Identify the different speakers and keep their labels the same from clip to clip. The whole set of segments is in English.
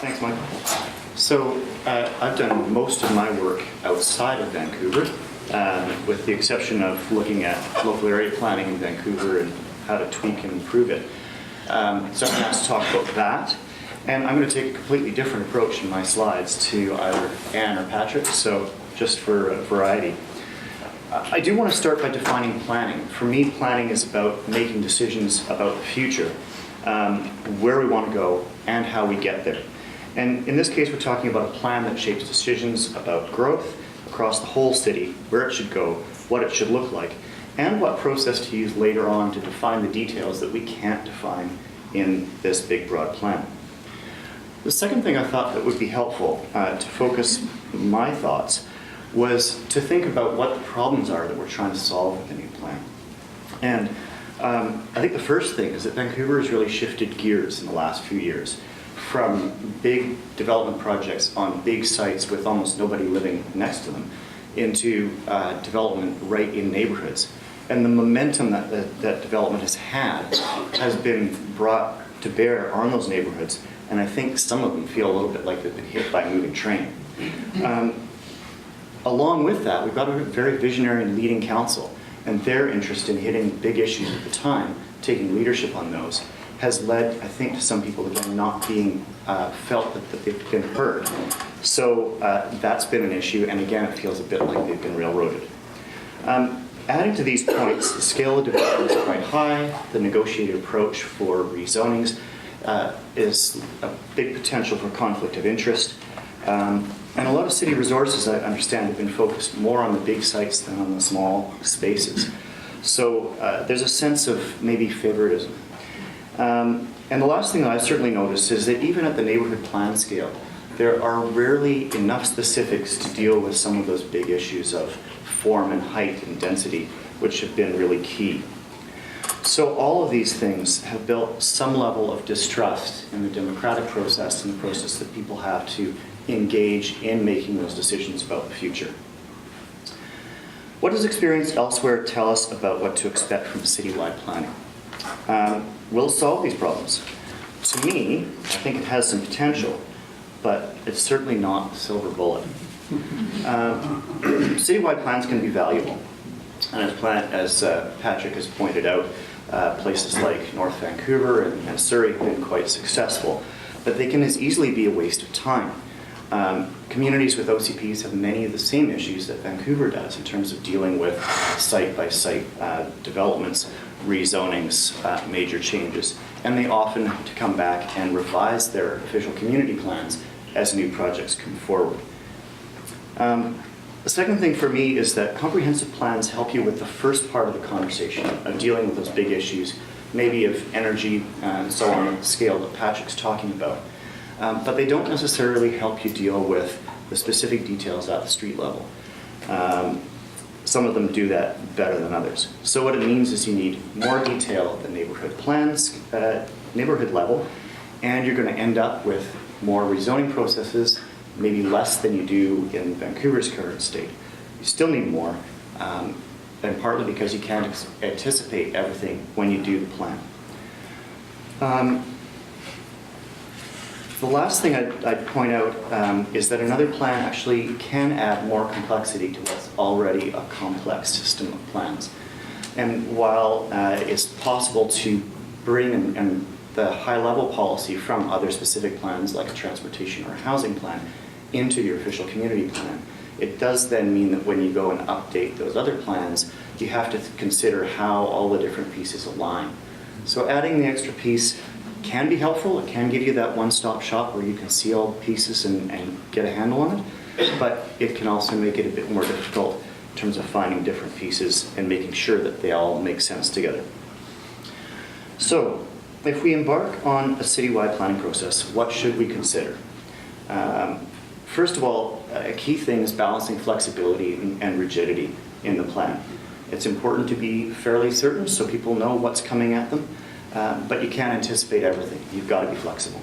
Speaker 1: Thanks, Mike. So I've done most of my work outside of Vancouver, with the exception of looking at local area planning in Vancouver and how to tweak and improve it. So I'm going to ask to talk about that. And I'm going to take a completely different approach in my slides to either Anne or Patrick, so just for variety. I do want to start by defining planning. For me, planning is about making decisions about the future, where we want to go, and how we get there. And in this case, we're talking about a plan that shapes decisions about growth across the whole city, where it should go, what it should look like, and what process to use later on to define the details that we can't define in this big, broad plan. The second thing I thought that would be helpful to focus my thoughts was to think about what the problems are that we're trying to solve with the new plan. And I think the first thing is that Vancouver has really shifted gears in the last few years from big development projects on big sites with almost nobody living next to them into development right in neighborhoods. And the momentum that development has had has been brought to bear on those neighborhoods, and I think some of them feel a little bit like they've been hit by a moving train. Along with that, we've got a very visionary and leading council, and their interest in hitting big issues at the time, taking leadership on those, has led, I think, to some people again not being felt that they've been heard. So that's been an issue, and again, it feels a bit like they've been railroaded. Adding to these points, the scale of development is quite high. The negotiated approach for rezonings is a big potential for conflict of interest. And a lot of city resources, I understand, have been focused more on the big sites than on the small spaces. So there's a sense of maybe favoritism. And the last thing that I've certainly noticed is that even at the neighborhood plan scale, there are rarely enough specifics to deal with some of those big issues of form and height and density, which have been really key. So all of these things have built some level of distrust in the democratic process and the process that people have to engage in making those decisions about the future. What does experience elsewhere tell us about what to expect from citywide planning? Will it solve these problems? To me, I think it has some potential, but it's certainly not a silver bullet. Citywide plans can be valuable, and as Patrick has pointed out, places like North Vancouver and Surrey have been quite successful, but they can as easily be a waste of time. Communities with OCPs have many of the same issues that Vancouver does in terms of dealing with site-by-site developments, rezonings, major changes, and they often have to come back and revise their official community plans as new projects come forward. The second thing for me is that comprehensive plans help you with the first part of the conversation of dealing with those big issues, maybe of energy and so on the scale that Patrick's talking about. But they don't necessarily help you deal with the specific details at the street level. Some of them do that better than others. So what it means is you need more detail at the neighborhood plans, neighborhood level, and you're going to end up with more rezoning processes, maybe less than you do in Vancouver's current state. You still need more, and partly because you can't anticipate everything when you do the plan. The last thing I'd point out is that another plan actually can add more complexity to what's already a complex system of plans. And while it's possible to bring in the high-level policy from other specific plans like a transportation or a housing plan into your official community plan, it does then mean that when you go and update those other plans, you have to consider how all the different pieces align. So adding the extra piece can be helpful. It can give you that one-stop shop where you can see all the pieces and get a handle on it, but it can also make it a bit more difficult in terms of finding different pieces and making sure that they all make sense together. So if we embark on a citywide planning process, what should we consider? First of all, a key thing is balancing flexibility and rigidity in the plan. It's important to be fairly certain so people know what's coming at them, but you can't anticipate everything. You've got to be flexible.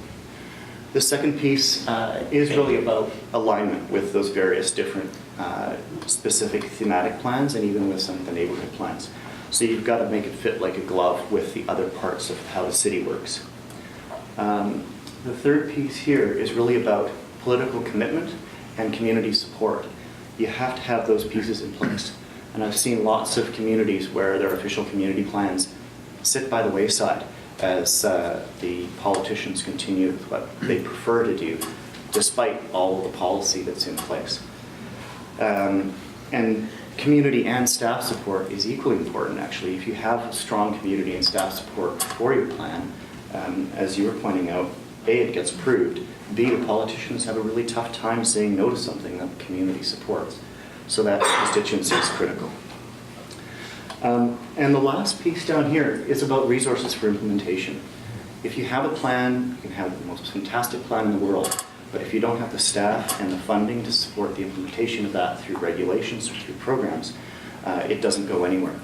Speaker 1: The second piece is really about alignment with those various different specific thematic plans and even with some of the neighborhood plans. So you've got to make it fit like a glove with the other parts of how the city works. The third piece here is really about political commitment and community support. You have to have those pieces in place. And I've seen lots of communities where their official community plans sit by the wayside as the politicians continue with what they prefer to do, despite all of the policy that's in place. And community and staff support is equally important, actually. If you have strong community and staff support for your plan, as you were pointing out, A, it gets approved, B, the politicians have a really tough time saying no to something that the community supports. So that constituency is critical. And the last piece down here is about resources for implementation. If you have a plan, you can have the most fantastic plan in the world, but if you don't have the staff and the funding to support the implementation of that through regulations or through programs, it doesn't go anywhere.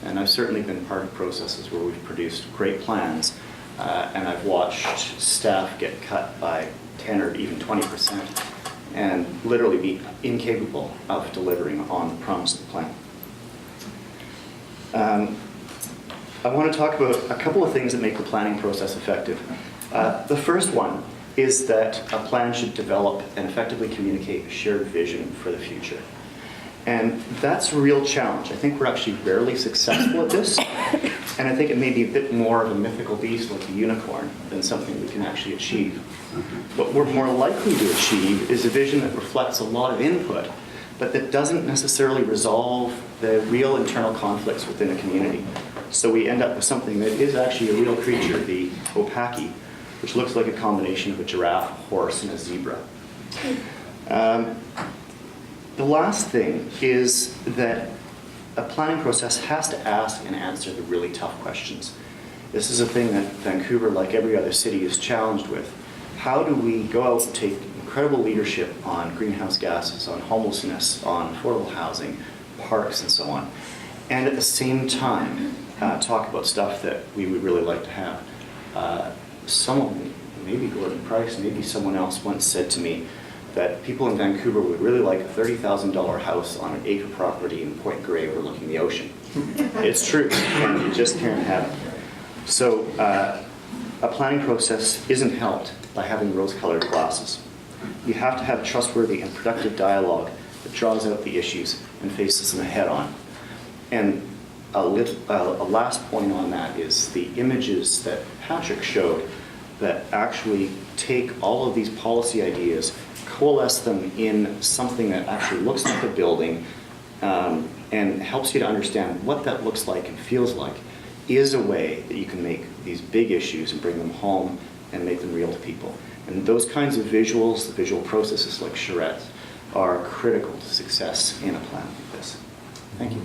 Speaker 1: And I've certainly been part of processes where we've produced great plans, and I've watched staff get cut by 10 or even 20% and literally be incapable of delivering on the promise of the plan. I want to talk about a couple of things that make the planning process effective. The first one is that a plan should develop and effectively communicate a shared vision for the future. And that's a real challenge. I think we're actually rarely successful at this. And I think it may be a bit more of a mythical beast like a unicorn than something we can actually achieve. What we're more likely to achieve is a vision that reflects a lot of input, but that doesn't necessarily resolve the real internal conflicts within a community. So we end up with something that is actually a real creature, the opaki, which looks like a combination of a giraffe, a horse, and a zebra. The last thing is that a planning process has to ask and answer the really tough questions. This is a thing that Vancouver, like every other city, is challenged with. How do we go out and take incredible leadership on greenhouse gases, on homelessness, on affordable housing, parks, and so on, and at the same time talk about stuff that we would really like to have? Someone, maybe Gordon Price, maybe someone else once said to me that people in Vancouver would really like a $30,000 house on an acre property in Point Grey overlooking the ocean. It's true, and you just can't have it. So a planning process isn't helped by having rose-colored glasses. You have to have trustworthy and productive dialogue that draws out the issues and faces them head-on. And a last point on that is the images that Patrick showed that actually take all of these policy ideas, coalesce them in something that actually looks like a building and helps you to understand what that looks like and feels like, is a way that you can make these big issues and bring them home and make them real to people. And those kinds of visuals, the visual processes like charrettes, are critical to success in a plan like this. Thank you.